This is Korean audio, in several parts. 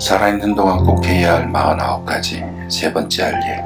살아있는 동안 꼭 해야 할 49가지 세 번째 할 일.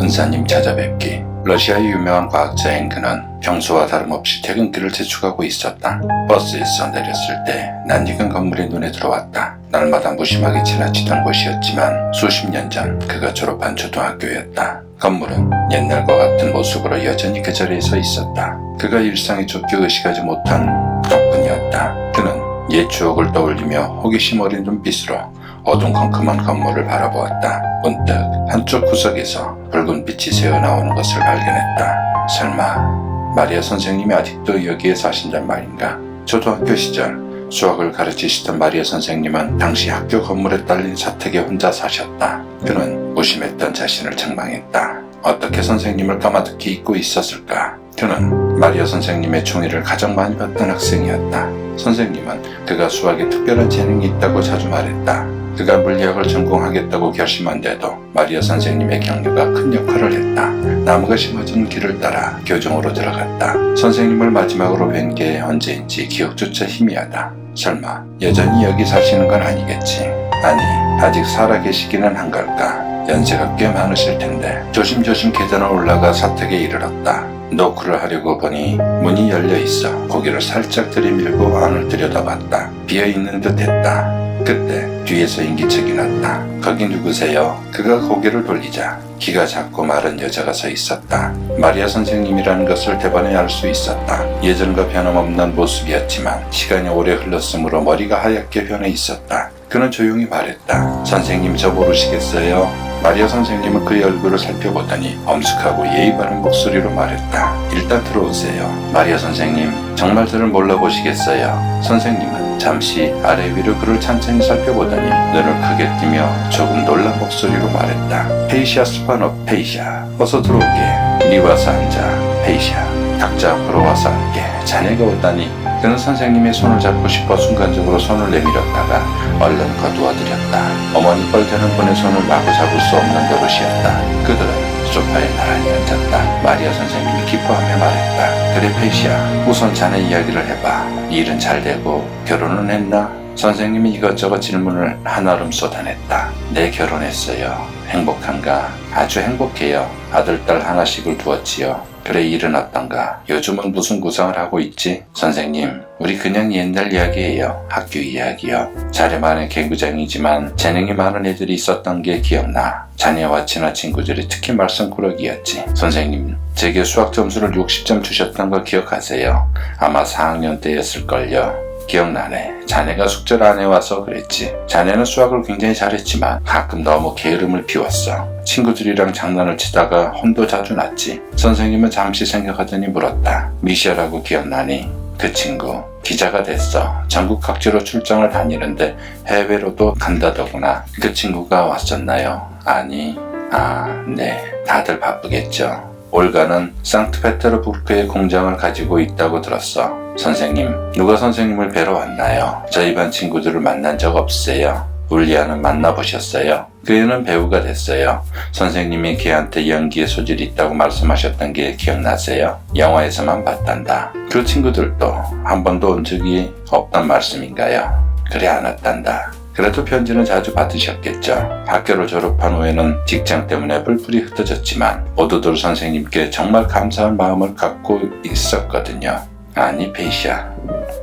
은사님 찾아뵙기. 러시아의 유명한 과학자인 그는 평소와 다름없이 퇴근길을 재촉하고 있었다. 버스에서 내렸을 때 낯익은 건물이 눈에 들어왔다. 날마다 무심하게 지나치던 곳이었지만 수십 년 전 그가 졸업한 초등학교였다. 건물은 옛날과 같은 모습으로 여전히 그 자리에 서 있었다. 그가 일상에 쫓겨 의식하지 못한 덕분이었다. 그는 옛 추억을 떠올리며 호기심 어린 눈빛으로 어둠컴컴한 건물을 바라보았다. 문득 한쪽 구석에서 붉은 빛이 새어나오는 것을 발견했다. 설마 마리아 선생님이 아직도 여기에 사신단 말인가? 초등학교 시절 수학을 가르치시던 마리아 선생님은 당시 학교 건물에 딸린 사택에 혼자 사셨다. 그는 무심했던 자신을 책망했다. 어떻게 선생님을 까마득히 잊고 있었을까? 그는 마리아 선생님의 총애를 가장 많이 받던 학생이었다. 선생님은 그가 수학에 특별한 재능이 있다고 자주 말했다. 그가 물리학을 전공하겠다고 결심한데도 마리아 선생님의 격려가 큰 역할을 했다. 나무가 심어진 길을 따라 교정으로 들어갔다. 선생님을 마지막으로 뵌 게 언제인지 기억조차 희미하다. 설마 여전히 여기 사시는 건 아니겠지? 아니, 아직 살아계시기는 한 걸까? 연세가 꽤 많으실 텐데. 조심조심 계단을 올라가 사택에 이르렀다. 노크를 하려고 보니 문이 열려 있어 고개를 살짝 들이밀고 안을 들여다봤다. 비어있는 듯 했다. 그때 뒤에서 인기척이 났다. 거기 누구세요? 그가 고개를 돌리자 키가 작고 마른 여자가 서 있었다. 마리아 선생님이라는 것을 대번에 알 수 있었다. 예전과 변함없는 모습이었지만 시간이 오래 흘렀으므로 머리가 하얗게 변해 있었다. 그는 조용히 말했다. 선생님, 저 모르시겠어요? 마리아 선생님은 그의 얼굴을 살펴보더니 엄숙하고 예의 바른 목소리로 말했다. 일단 들어오세요. 마리아 선생님, 정말 저를 몰라보시겠어요? 선생님은 잠시 아래 위로 그를 천천히 살펴보더니 눈을 크게 뜨며 조금 놀란 목소리로 말했다. 페이시아 스파노, 페이시아, 어서 들어오게. 니 와서 앉아. 페이시아, 각자 앞으로 와서 앉게. 자네가 오다니. 그는 선생님의 손을 잡고 싶어 순간적으로 손을 내밀었다가 얼른 거두어들였다. 어머니 뻘되는 분의 손을 마구 잡을 수 없는 노릇이었다. 그들은 소파에 나란히 앉았다. 마리아 선생님이 기뻐하며 말했다. 그래 페이시아, 우선 자네 이야기를 해봐. 일은 잘 되고 결혼은 했나? 선생님이 이것저것 질문을 한아름 쏟아냈다. 네, 결혼했어요. 행복한가? 아주 행복해요. 아들, 딸 하나씩을 두었지요. 그래, 일은 어떤가? 요즘은 무슨 구상을 하고 있지? 선생님, 우리 그냥 옛날 이야기예요. 학교 이야기요. 자네만의 개구장이지만 재능이 많은 애들이 있었던 게 기억나. 자네와 친한 친구들이 특히 말썽꾸러기였지. 선생님, 제게 수학 점수를 60점 주셨던 거 기억하세요? 아마 4학년 때였을걸요. 기억나네. 자네가 숙제를 안 해와서 그랬지. 자네는 수학을 굉장히 잘했지만 가끔 너무 게으름을 피웠어. 친구들이랑 장난을 치다가 혼도 자주 났지. 선생님은 잠시 생각하더니 물었다. 미셸하고 기억나니? 그 친구 기자가 됐어. 전국 각지로 출장을 다니는데 해외로도 간다더구나. 그 친구가 왔었나요? 아니. 네. 다들 바쁘겠죠. 올가는 상트페테르부르크에 공장을 가지고 있다고 들었어. 선생님, 누가 선생님을 뵈러 왔나요? 저희 반 친구들을 만난 적 없으세요? 울리아는 만나보셨어요? 그 애는 배우가 됐어요. 선생님이 걔한테 연기의 소질이 있다고 말씀하셨던 게 기억나세요? 영화에서만 봤단다. 그 친구들도 한 번도 온 적이 없단 말씀인가요? 그래, 안 왔단다. 그래도 편지는 자주 받으셨겠죠. 학교를 졸업한 후에는 직장 때문에 뿔뿔이 흩어졌지만 모두들 선생님께 정말 감사한 마음을 갖고 있었거든요. 아니, 페이시아.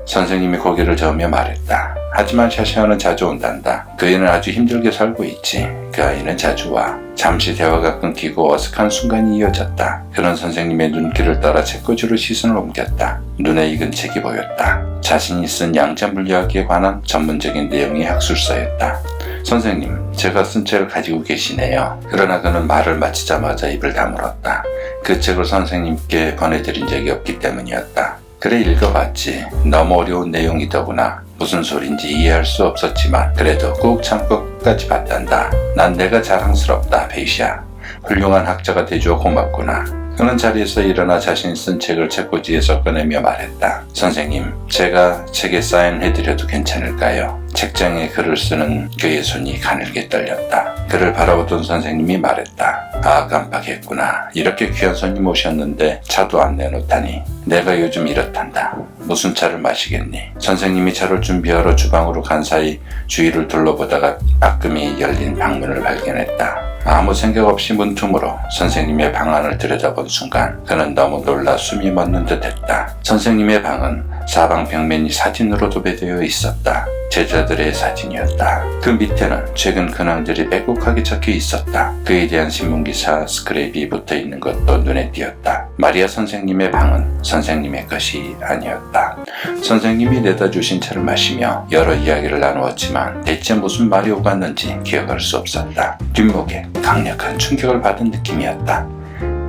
선생님이 고개를 저으며 말했다. 하지만 샤샤는 자주 온단다. 그 애는 아주 힘들게 살고 있지. 그 아이는 자주 와. 잠시 대화가 끊기고 어색한 순간이 이어졌다. 그는 선생님의 눈길을 따라 책꽂이로 시선을 옮겼다. 눈에 익은 책이 보였다. 자신이 쓴 양자물리학에 관한 전문적인 내용의 학술서였다. 선생님, 제가 쓴 책을 가지고 계시네요. 그러나 그는 말을 마치자마자 입을 다물었다. 그 책을 선생님께 보내드린 적이 없기 때문이었다. 그래, 읽어봤지. 너무 어려운 내용이더구나. 무슨 소린지 이해할 수 없었지만 그래도 꾹 참고 끝까지 봤단다. 난 내가 자랑스럽다, 페이시아. 훌륭한 학자가 되줘 고맙구나. 그는 자리에서 일어나 자신이 쓴 책을 책꽂이에서 꺼내며 말했다. 선생님, 제가 책에 사인해드려도 괜찮을까요? 책장에 글을 쓰는 그의 손이 가늘게 떨렸다. 그를 바라보던 선생님이 말했다. 아, 깜빡했구나. 이렇게 귀한 손님 오셨는데 차도 안 내놓다니. 내가 요즘 이렇단다. 무슨 차를 마시겠니? 선생님이 차를 준비하러 주방으로 간 사이 주위를 둘러보다가 따끔히 열린 방문을 발견했다. 아무 생각 없이 문틈으로 선생님의 방 안을 들여다본 순간 그는 너무 놀라 숨이 멎는 듯했다. 선생님의 방은 사방 벽면이 사진으로 도배되어 있었다. 제자들의 사진이었다. 그 밑에는 최근 근황들이 빼곡하게 적혀 있었다. 그에 대한 신문기사 스크랩이 붙어 있는 것도 눈에 띄었다. 마리아 선생님의 방은 선생님의 것이 아니었다. 선생님이 내다 주신 차를 마시며 여러 이야기를 나누었지만 대체 무슨 말이 오갔는지 기억할 수 없었다. 뒷목에 강력한 충격을 받은 느낌이었다.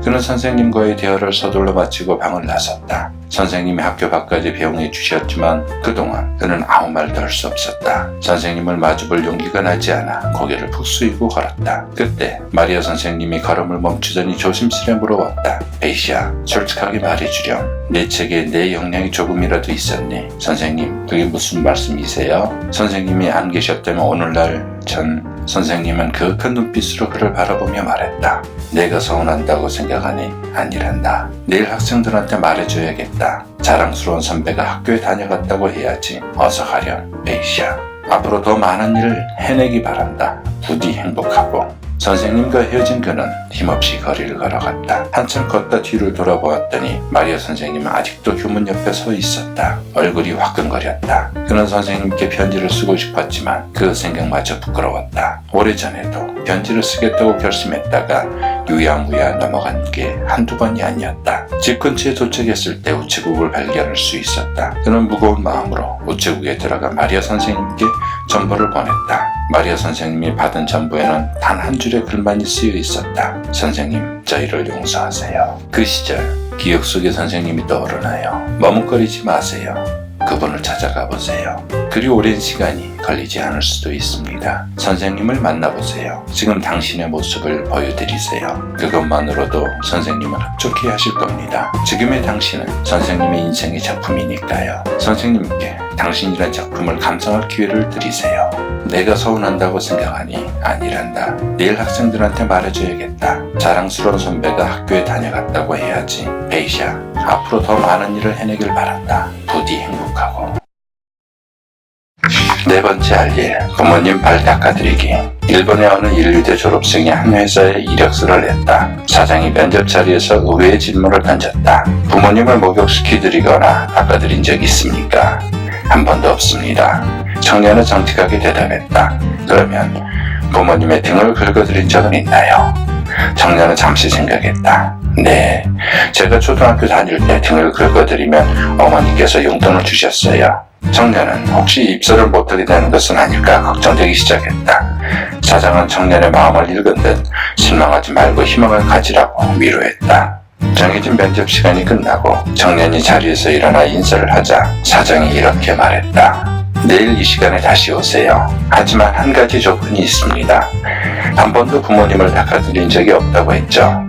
그는 선생님과의 대화를 서둘러 마치고 방을 나섰다. 선생님이 학교 밖까지 배웅해 주셨지만 그동안 그는 아무 말도 할 수 없었다. 선생님을 마주볼 용기가 나지 않아 고개를 푹 숙이고 걸었다. 그때 마리아 선생님이 걸음을 멈추더니 조심스레 물어왔다. 베이시야, 솔직하게 말해주렴. 내 책에 내 영향이 조금이라도 있었니? 선생님, 그게 무슨 말씀이세요? 선생님이 안 계셨다면 오늘날 선생님은 그 큰 눈빛으로 그를 바라보며 말했다. 내가 서운한다고 생각하니 아니란다. 내일 학생들한테 말해줘야겠다. 자랑스러운 선배가 학교에 다녀갔다고 해야지. 어서 가렴, 베이시야. 앞으로 더 많은 일을 해내기 바란다. 부디 행복하고. 선생님과 헤어진 그는 힘없이 거리를 걸어갔다. 한참 걷다 뒤를 돌아보았더니 마리아 선생님은 아직도 교문 옆에 서 있었다. 얼굴이 화끈거렸다. 그는 선생님께 편지를 쓰고 싶었지만 그 생각마저 부끄러웠다. 오래전에도 편지를 쓰겠다고 결심했다가 유야무야 넘어간 게 한두 번이 아니었다. 집 근처에 도착했을 때 우체국을 발견할 수 있었다. 그는 무거운 마음으로 우체국에 들어가 마리아 선생님께 전보를 보냈다. 마리아 선생님이 받은 전보에는 단 한 줄의 글만이 쓰여 있었다. 선생님, 저희를 용서하세요. 그 시절 기억 속에 선생님이 떠오르나요? 머뭇거리지 마세요. 그분을 찾아가 보세요. 그리 오랜 시간이 걸리지 않을 수도 있습니다. 선생님을 만나보세요. 지금 당신의 모습을 보여드리세요. 그것만으로도 선생님은 흡족해 하실 겁니다. 지금의 당신은 선생님의 인생의 작품이니까요. 선생님께 당신이란 작품을 감상할 기회를 드리세요. 내가 서운한다고 생각하니 아니란다. 내일 학생들한테 말해줘야겠다. 자랑스러운 선배가 학교에 다녀갔다고 해야지. 베이샤, 앞으로 더 많은 일을 해내길 바란다. 부디 행복하고. 네 번째 할 일, 부모님 발 닦아드리기. 일본의 어느 인류대 졸업생이 한 회사에 이력서를 냈다. 사장이 면접 자리에서 의외의 질문을 던졌다. 부모님을 목욕시켜드리거나 닦아드린 적 있습니까? 한 번도 없습니다. 청년은 정직하게 대답했다. 그러면 부모님의 등을 긁어드린 적은 있나요? 청년은 잠시 생각했다. 네, 제가 초등학교 다닐 때 등을 긁어드리면 어머니께서 용돈을 주셨어요. 청년은 혹시 입사를 못하게 되는 것은 아닐까 걱정되기 시작했다. 사장은 청년의 마음을 읽은 듯 실망하지 말고 희망을 가지라고 위로했다. 정해진 면접 시간이 끝나고 청년이 자리에서 일어나 인사를 하자 사장이 이렇게 말했다. 내일 이 시간에 다시 오세요. 하지만 한 가지 조건이 있습니다. 한 번도 부모님을 닦아드린 적이 없다고 했죠.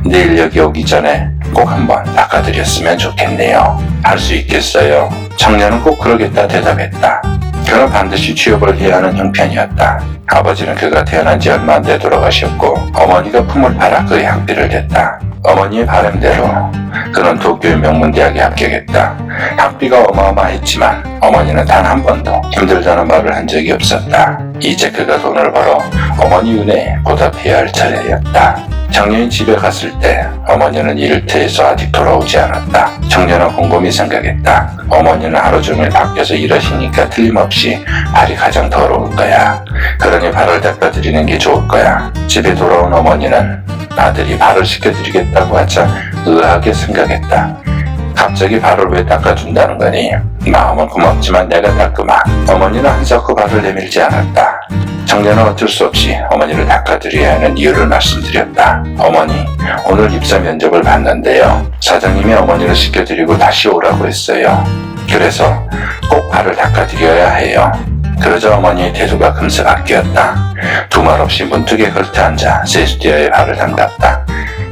내일 여기 오기 전에 꼭 한번 닦아드렸으면 좋겠네요. 할 수 있겠어요? 청년은 꼭 그러겠다 대답했다. 그는 반드시 취업을 해야 하는 형편이었다. 아버지는 그가 태어난 지 얼마 안 돼 돌아가셨고 어머니가 품을 팔아 그의 학비를 댔다. 어머니의 바람대로 그는 도쿄의 명문대학에 합격했다. 학비가 어마어마했지만 어머니는 단 한 번도 힘들다는 말을 한 적이 없었다. 이제 그가 돈을 벌어 어머니 은혜에 보답해야 할 차례였다. 청년이 집에 갔을 때 어머니는 일터에서 아직 돌아오지 않았다. 청년은 곰곰이 생각했다. 어머니는 하루 종일 밖에서 일하시니까 틀림없이 발이 가장 더러울 거야. 그러니 발을 닦아드리는 게 좋을 거야. 집에 돌아온 어머니는 아들이 발을 씻겨드리겠다고 하자 의아하게 생각했다. 갑자기 발을 왜 닦아준다는 거니? 마음은 고맙지만 내가 닦으마. 어머니는 한사코 발을 내밀지 않았다. 청년은 어쩔 수 없이 어머니를 닦아드려야 하는 이유를 말씀드렸다. 어머니, 오늘 입사 면접을 봤는데요. 사장님이 어머니를 씻겨드리고 다시 오라고 했어요. 그래서 꼭 발을 닦아드려야 해요. 그러자 어머니의 태도가 금세 바뀌었다. 두 말 없이 문득에 걸터앉아 세수대야의 발을 담갔다.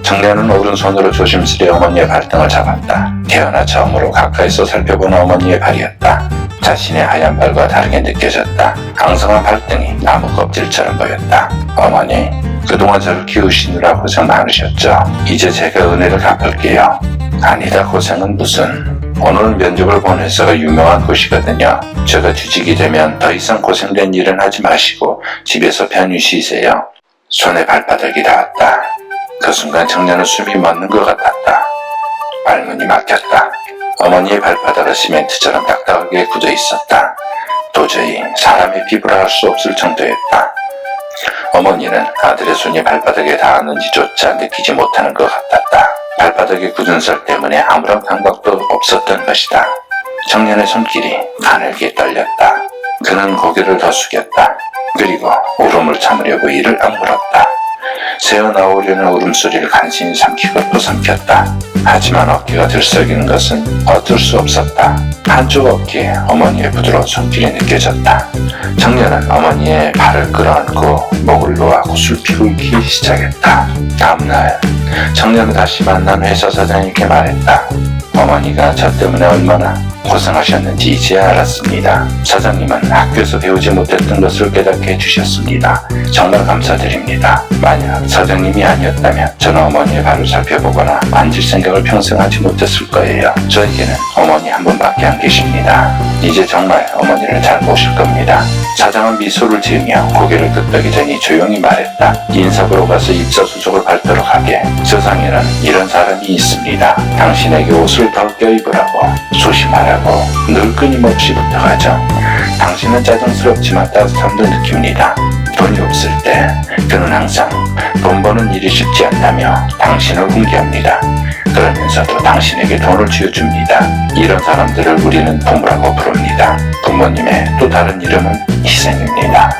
청년은 오른손으로 조심스레 어머니의 발등을 잡았다. 태어나 처음으로 가까이서 살펴본 어머니의 발이었다. 자신의 하얀 발과 다르게 느껴졌다. 앙성한 발등이 나무 껍질처럼 보였다. 어머니, 그동안 저를 키우시느라 고생 많으셨죠? 이제 제가 은혜를 갚을게요. 아니다, 고생은 무슨. 오늘 면접을 본 회사가 유명한 곳이거든요. 제가 취직이 되면 더 이상 고생된 일은 하지 마시고 집에서 편히 쉬세요. 손에 발바닥이 닿았다. 그 순간 청년은 숨이 멎는 것 같았다. 발문이 막혔다. 어머니의 발바닥은 시멘트처럼 딱딱하게 굳어 있었다. 도저히 사람의 피부라 할 수 없을 정도였다. 어머니는 아들의 손이 발바닥에 닿았는지조차 느끼지 못하는 것 같았다. 발바닥의 굳은 살 때문에 아무런 감각도 없었던 것이다. 청년의 손길이 가늘게 떨렸다. 그는 고개를 더 숙였다. 그리고 울음을 참으려고 이를 악물었다. 새어나오려는 울음소리를 간신히 삼키고 또 삼켰다. 하지만 어깨가 들썩이는 것은 어쩔 수 없었다. 한쪽 어깨에 어머니의 부드러운 손길이 느껴졌다. 청년은 어머니의 발을 끌어안고 목을 놓아 구슬피 굴기 시작했다. 다음날 청년은 다시 만난 회사 사장님께 말했다. 어머니가 저 때문에 얼마나 고생하셨는지 이제야 알았습니다. 사장님은 학교에서 배우지 못했던 것을 깨닫게 해주셨습니다. 정말 감사드립니다. 만약 사장님이 아니었다면 저는 어머니의 발을 살펴보거나 만질 생각을 평생 하지 못했을 거예요. 저에게는 어머니 한 분밖에 안 계십니다. 이제 정말 어머니를 잘 모실 겁니다. 사장은 미소를 지으며 고개를 끄덕이더니 조용히 말했다. 인사부로 가서 입사 수속을 밟도록 하게. 세상에는 이런 사람이 있습니다. 당신에게 옷을 더 껴입으라고, 조심하라고 늘 끊임없이 부탁하죠. 당신은 짜증스럽지만 따뜻함도 느낍니다. 돈이 없을 때 그는 항상 돈 버는 일이 쉽지 않다며 당신을 훈계합니다. 그러면서도 당신에게 돈을 쥐어줍니다. 이런 사람들을 우리는 부모라고 부릅니다. 부모님의 또 다른 이름은 희생입니다.